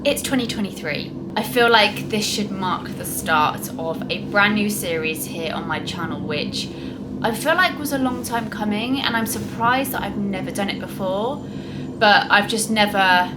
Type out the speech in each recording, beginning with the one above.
It's 2023. I feel like this should mark the start of a brand new series here on my channel, which I feel like was a long time coming, and I'm surprised that I've never done it before, but I've just never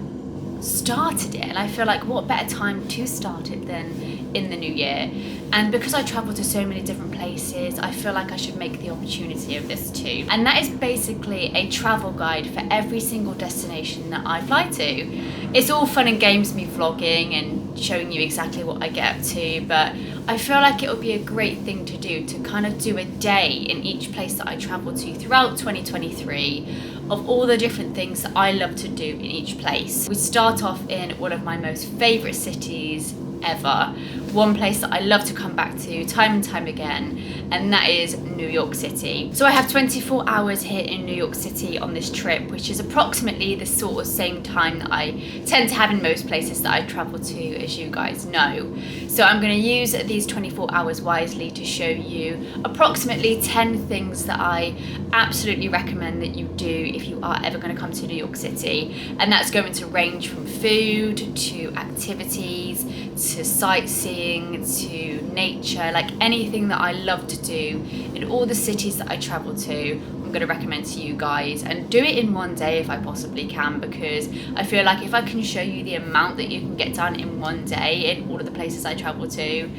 started it. And I feel like what better time to start it than in the new year. And because I travel to so many different places, I feel like I should make the opportunity of this too. And that is basically a travel guide for every single destination that I fly to. It's all fun and games, me vlogging and showing you exactly what I get up to, but I feel like it would be a great thing to do, to kind of do a day in each place that I travel to throughout 2023 of all the different things that I love to do in each place. We start off in one of my most favourite cities ever, one place that I love to come back to time and time again, and that is New York City. So I have 24 hours here in New York City on this trip, which is approximately the sort of same time that I tend to have in most places that I travel to, as you guys know. So I'm going to use these 24 hours wisely to show you approximately 10 things that I absolutely recommend that you do if you are ever going to come to New York City, and that's going to range from food to activities to sightseeing to nature, like anything that I love to do in all the cities that I travel to. I'm going to recommend to you guys, and do it in one day if I possibly can, because I feel like if I can show you the amount that you can get done in one day in all of the places I travel to,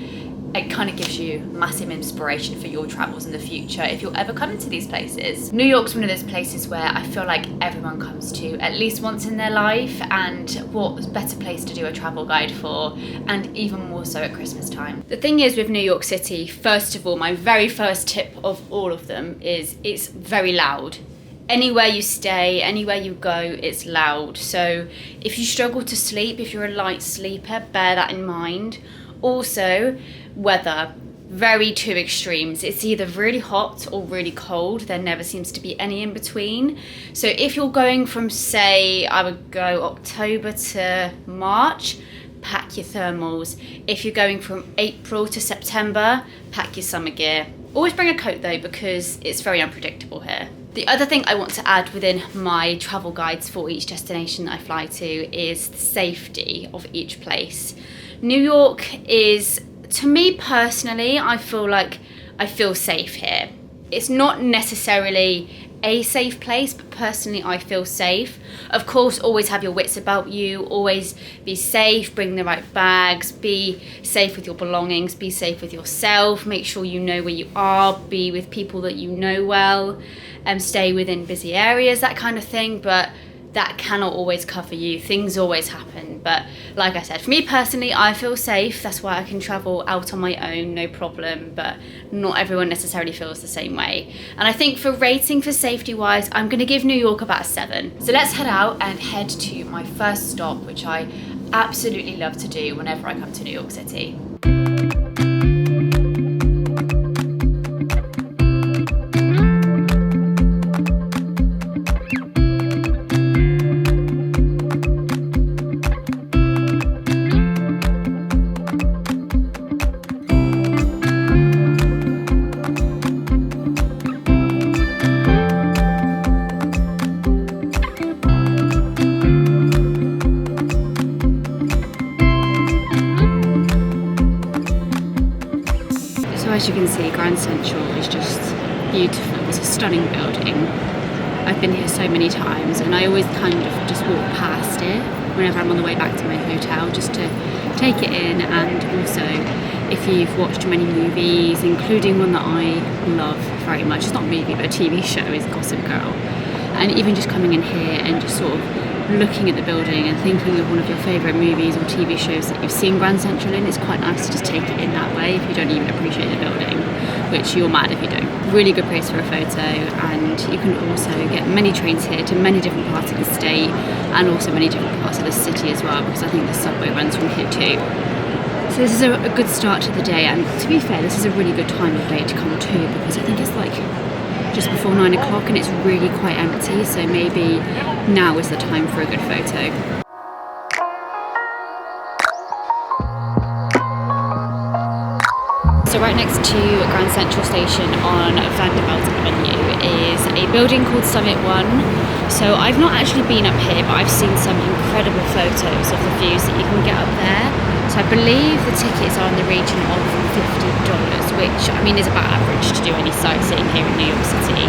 it kind of gives you massive inspiration for your travels in the future if you're ever coming to these places. New York's one of those places where I feel like everyone comes to at least once in their life, and what better place to do a travel guide for, and even more so at Christmas time. The thing is with New York City, first of all, my very first tip of all of them is it's very loud. Anywhere you stay, anywhere you go, it's loud. So if you struggle to sleep, if you're a light sleeper, bear that in mind. Also, weather, very two extremes. It's either really hot or really cold. There never seems to be any in between. So if you're going from, say, I would go October to March, pack your thermals. If you're going from April to September, pack your summer gear. Always bring a coat though, because it's very unpredictable here. The other thing I want to add within my travel guides for each destination that I fly to is the safety of each place. New York is, to me personally, I feel safe here. It's not necessarily a safe place, but personally I feel safe. Of course, always have your wits about you, always be safe, bring the right bags, be safe with your belongings, be safe with yourself, make sure you know where you are, be with people that you know well, and stay within busy areas, that kind of thing. But that cannot always cover you. Things always happen. But like I said, for me personally, I feel safe. That's why I can travel out on my own, no problem. But not everyone necessarily feels the same way. And I think for rating for safety wise, I'm going to give New York about a 7. So let's head out and head to my first stop, which I absolutely love to do whenever I come to New York City. As you can see, Grand Central is just beautiful. It's a stunning building. I've been here so many times, and I always kind of just walk past it whenever I'm on the way back to my hotel, just to take it in. And also, if you've watched many movies, including one that I love very much, it's not a movie but a TV show, is Gossip Girl. And even just coming in here and just sort of looking at the building and thinking of one of your favourite movies or TV shows that you've seen Grand Central in, it's quite nice to just take it in that way if you don't even appreciate the building, which you're mad if you don't. Really good place for a photo, and you can also get many trains here to many different parts of the state and also many different parts of the city as well, because I think the subway runs from here too. So this is a good start to the day, and to be fair, this is a really good time of day to come too, because I think it's like just before 9 o'clock and it's really quite empty, so maybe now is the time for a good photo. So right next to Grand Central Station on Vanderbilt Avenue is a building called Summit One. So I've not actually been up here, but I've seen some incredible photos of the views that you can get up there. So I believe the tickets are in the region of $50, which I mean is about average to do any sightseeing here in New York City.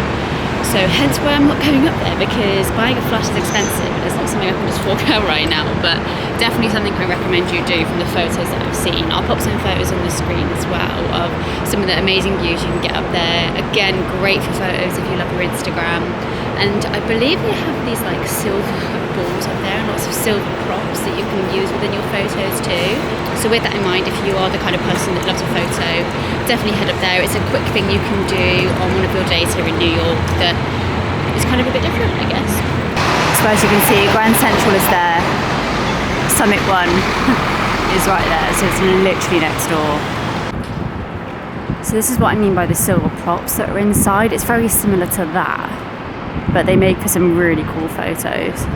So hence why I'm not going up there, because buying a flight is expensive and it's not something I can just fork out right now, but definitely something I recommend you do from the photos that I've seen. I'll pop some photos on the screen as well of some of the amazing views you can get up there. Again, great for photos if you love your Instagram. And I believe they have these like silver balls up there and lots of silver props that you can use within your photos too. So with that in mind, if you are the kind of person that loves a photo, definitely head up there. It's a quick thing you can do on one of your days here in New York that is kind of a bit different, I guess. So as you can see, Grand Central is there. Summit 1 is right there, so it's literally next door. So this is what I mean by the silver props that are inside. It's very similar to that, but they make for some really cool photos.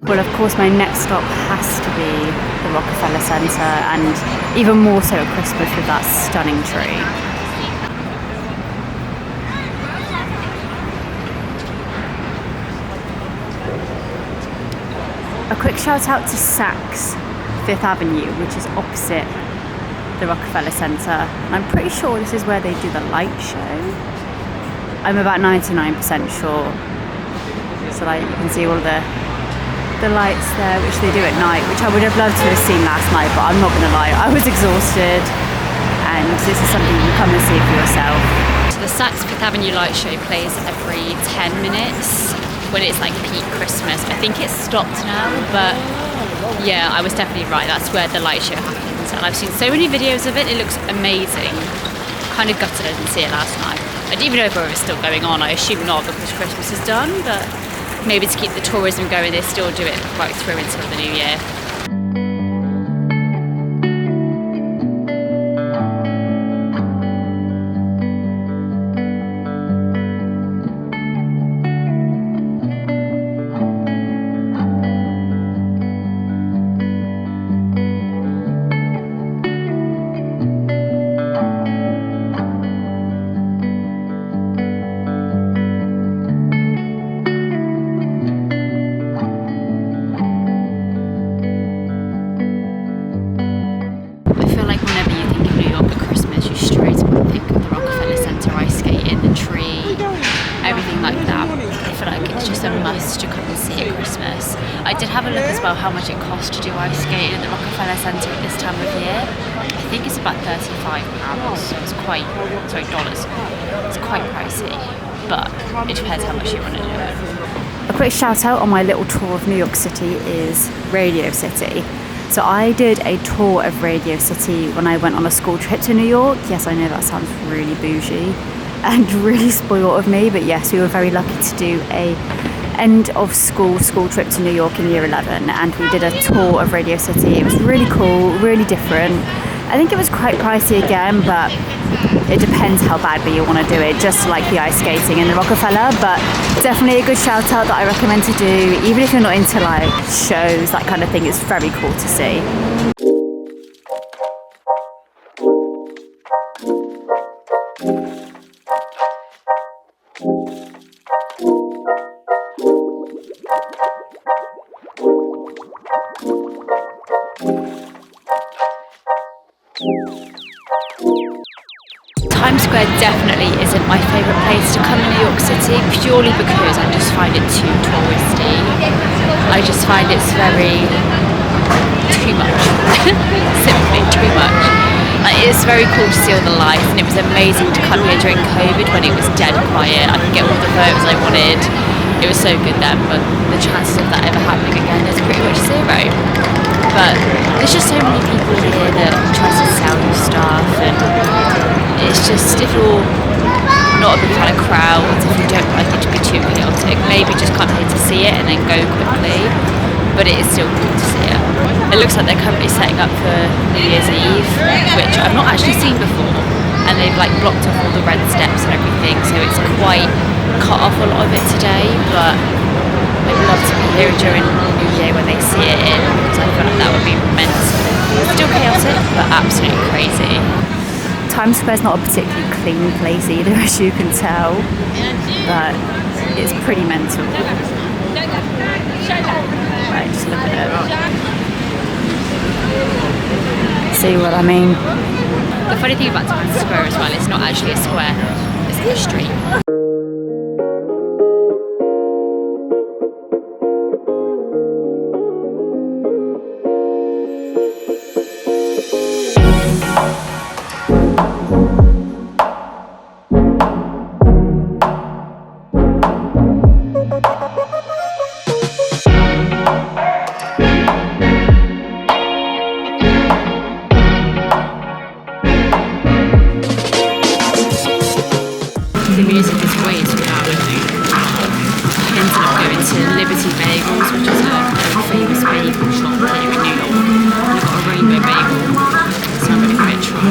Well, of course, my next stop has to be the Rockefeller Center, and even more so at Christmas with that stunning tree. A quick shout out to Saks Fifth Avenue, which is opposite the Rockefeller Center. I'm pretty sure this is where they do the light show. I'm about 99% sure. So like you can see all the lights there, which they do at night, which I would have loved to have seen last night, but I'm not going to lie, I was exhausted, and this is something you can come and see for yourself. So the Saks Fifth Avenue light show plays every 10 minutes when it's like peak Christmas. I think it's stopped now, but yeah, I was definitely right, that's where the light show happens, and I've seen so many videos of it. It looks amazing. Kind of gutted I didn't see it last night. I didn't even know if it was still going on. I assume not, because Christmas is done, but maybe to keep the tourism going, they still do it right through until the new year. I did have a look as well how much it costs to do ice skating at the Rockefeller Center at this time of year. I think it's about £35, so it's quite, sorry, dollars. It's quite pricey, but it depends how much you want to do it. A quick shout out on my little tour of New York City is Radio City. So I did a tour of Radio City when I went on a school trip to New York. Yes, I know that sounds really bougie and really spoiled of me, but yes, we were very lucky to do a end of school trip to New York in year 11, and we did a tour of Radio City. It was really cool, really different. I think it was quite pricey again, but it depends how badly you want to do it, just like the ice skating in the Rockefeller, but definitely a good shout out that I recommend to do, even if you're not into like shows, that kind of thing. It's very cool to see. Times Square definitely isn't my favourite place to come in New York City, purely because I just find it too touristy. I just find it's very too much. Simply too much. It's very cool to see all the lights, and it was amazing to come here during COVID when it was dead quiet. I could get all the photos I wanted. It was so good then, but the chances of that ever happening again is pretty much zero. But there's just so many people here that try to sell you stuff, and it's just, if you're not a big fan of crowds, if you don't like it to be too chaotic, maybe just come here to see it and then go quickly, but it is still cool to see it. It looks like they're currently setting up for New Year's Eve, which I've not actually seen before, and they've like blocked off all the red steps and everything, so it's quite cut off a lot of it today, but I'd love to be here during New Year when they see it in, because I feel like that would be mental. Still chaotic, but absolutely crazy. Times Square's not a particularly clean place either, as you can tell, but it's pretty mental. Right, just look at it. See what I mean? The funny thing about Times Square as well, it's not actually a square, it's a street. The music is way too loud, I think. I ended up going to Liberty Bagels, which is a famous bagel shop here in New York. They've got a rainbow bagel, so I'm going to give it a try.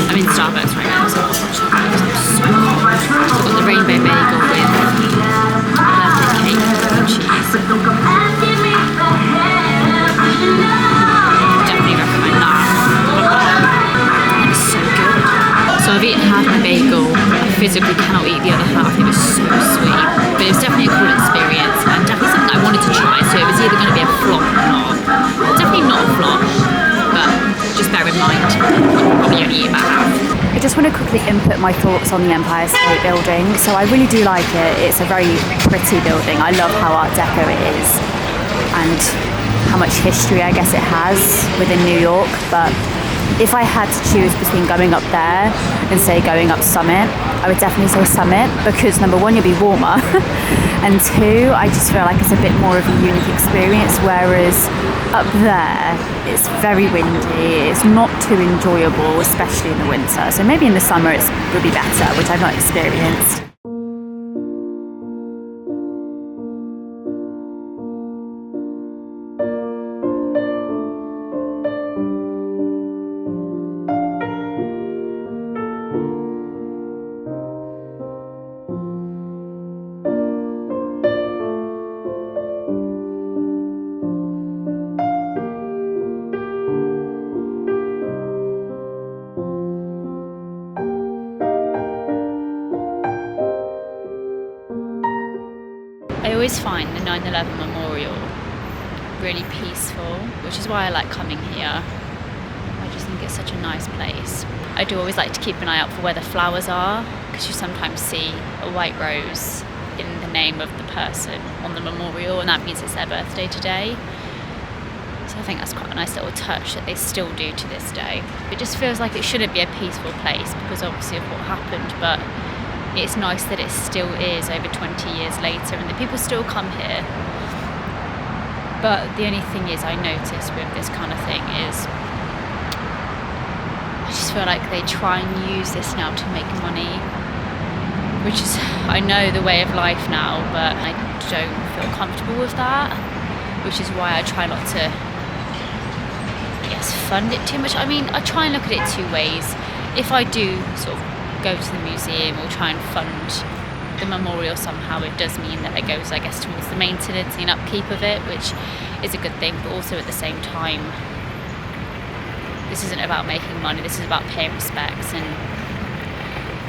I'm in Starbucks right now, so I'm chocolate because it's so cold. I've got the rainbow bagel with birthday cake and cheese. Definitely recommend that. And it's so good. So I've eaten half my bagel. I physically cannot eat the other half. It was so sweet. But it was definitely a cool experience and definitely something I wanted to try. So it was either going to be a flop or not. Definitely not a flop, but just bear in mind, I'll probably only eat about half. I just want to quickly input my thoughts on the Empire State Building. So I really do like it. It's a very pretty building. I love how Art Deco it is and how much history I guess it has within New York. But if I had to choose between going up there and say going up Summit, I would definitely say Summit, because number one, you'll be warmer, and two, I just feel like it's a bit more of a unique experience, whereas up there, it's very windy, it's not too enjoyable, especially in the winter. So maybe in the summer it would be better, which I've not experienced. I always find the 9/11 Memorial really peaceful, which is why I like coming here. I just think it's such a nice place. I do always like to keep an eye out for where the flowers are, because you sometimes see a white rose in the name of the person on the memorial, and that means it's their birthday today. So I think that's quite a nice little touch that they still do to this day. It just feels like it shouldn't be a peaceful place because obviously of what happened, but it's nice that it still is over 20 years later and that people still come here. But the only thing is I notice with this kind of thing is I just feel like they try and use this now to make money, which is, I know, the way of life now, but I don't feel comfortable with that, which is why I try not to, I guess, fund it too much. I mean, I try and look at it two ways. If I do sort of go to the museum or try and fund the memorial somehow, it does mean that it goes, I guess, towards the maintenance and upkeep of it, which is a good thing, but also at the same time, this isn't about making money, this is about paying respects and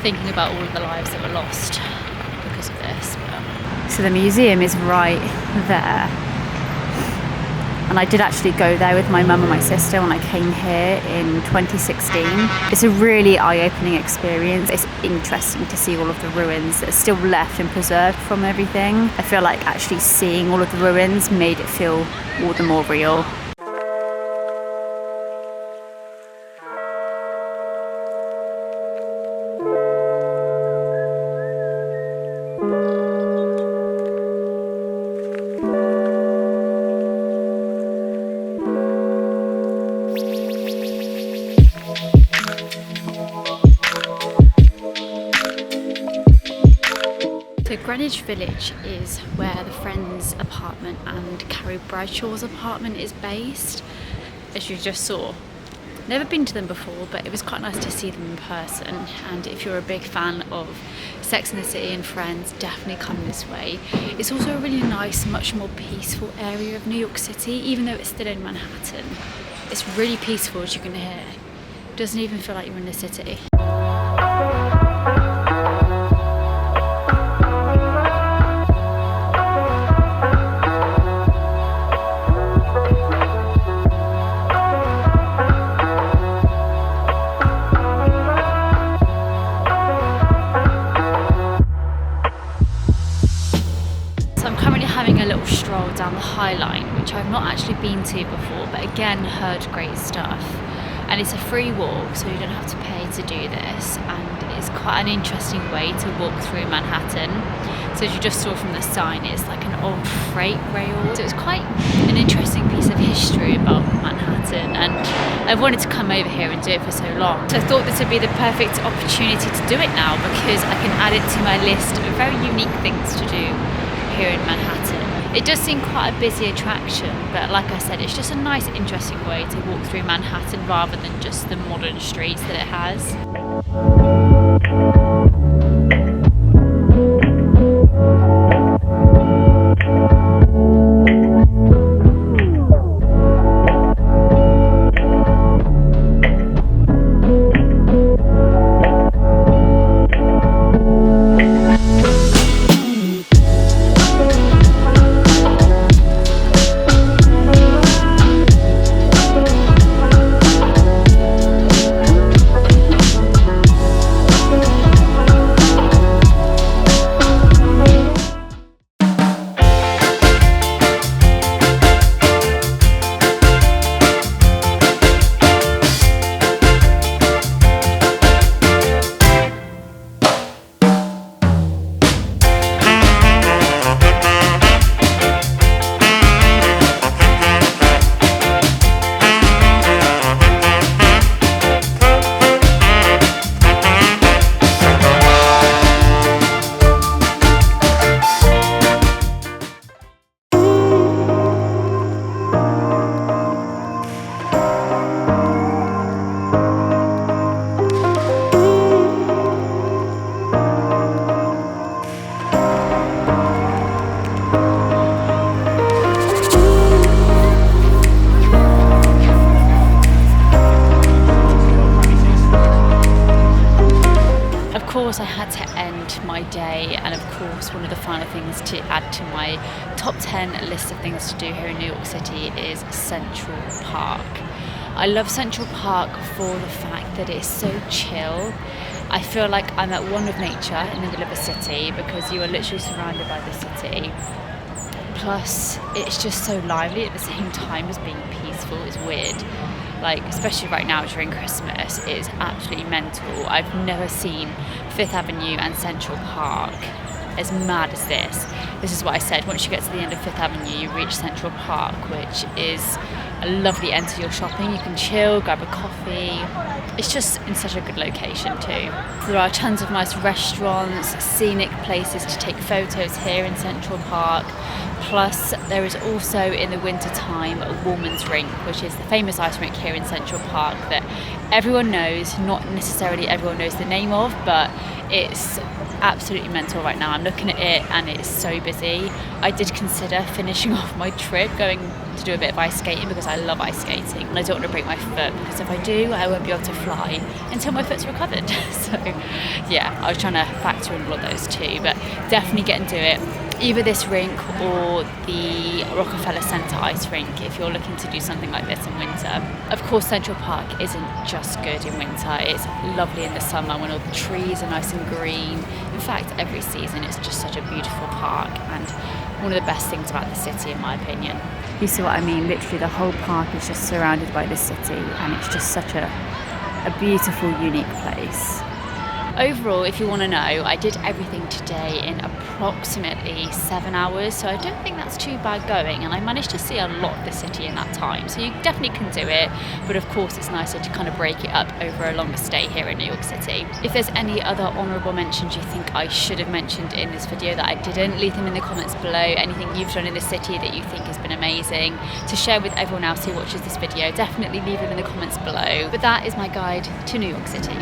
thinking about all of the lives that were lost because of this. So the museum is right there. And I did actually go there with my mum and my sister when I came here in 2016. It's a really eye-opening experience. It's interesting to see all of the ruins that are still left and preserved from everything. I feel like actually seeing all of the ruins made it feel all the more real. Greenwich Village is where the Friends apartment and Carrie Bradshaw's apartment is based, as you just saw. Never been to them before, but it was quite nice to see them in person. And if you're a big fan of Sex and the City and Friends, definitely come this way. It's also a really nice, much more peaceful area of New York City, even though it's still in Manhattan. It's really peaceful, as you can hear. It doesn't even feel like you're in the city. Having a little stroll down the High Line, which I've not actually been to before, but again heard great stuff. And it's a free walk, so you don't have to pay to do this, and it's quite an interesting way to walk through Manhattan. So as you just saw from the sign, it's like an old freight rail. So it's quite an interesting piece of history about Manhattan, and I've wanted to come over here and do it for so long. So I thought this would be the perfect opportunity to do it now, because I can add it to my list of very unique things to do here in Manhattan. It does seem quite a busy attraction, but like I said, it's just a nice, interesting way to walk through Manhattan rather than just the modern streets that it has. I had to end my day, and of course one of the final things to add to my top 10 list of things to do here in New York City is Central Park. I love Central Park for the fact that it's so chill. I feel like I'm at one with nature in the middle of a city, because you are literally surrounded by the city. Plus, it's just so lively at the same time as being peaceful. It's weird. Like, especially right now during Christmas, it's absolutely mental. I've never seen Fifth Avenue and Central Park as mad as this. This is what I said, once you get to the end of Fifth Avenue, you reach Central Park, which is a lovely end to your shopping. You can chill, grab a coffee. It's just in such a good location too. There are tons of nice restaurants, scenic places to take photos here in Central Park. Plus, there is also in the winter time a woman's rink, which is the famous ice rink here in Central Park that everyone knows, not necessarily everyone knows the name of, but it's absolutely mental right now. I'm looking at it and it's so busy. I did consider finishing off my trip going to do a bit of ice skating, because I love ice skating and I don't want to break my foot, because if I do, I won't be able to fly until my foot's recovered. So yeah, I was trying to factor in all of those too, but definitely get and do it. Either this rink or the Rockefeller Center ice rink if you're looking to do something like this in winter. Of course, Central Park isn't just good in winter. It's lovely in the summer when all the trees are nice and green. In fact, every season it's just such a beautiful park, and one of the best things about the city in my opinion. You see what I mean? Literally the whole park is just surrounded by the city, and it's just such a beautiful, unique place. Overall, if you want to know, I did everything today in approximately 7 hours, so I don't think that's too bad going, and I managed to see a lot of the city in that time, so you definitely can do it, but of course it's nicer to kind of break it up over a longer stay here in New York City. If there's any other honourable mentions you think I should have mentioned in this video that I didn't, leave them in the comments below. Anything you've done in the city that you think has been amazing to share with everyone else who watches this video, definitely leave them in the comments below. But that is my guide to New York City.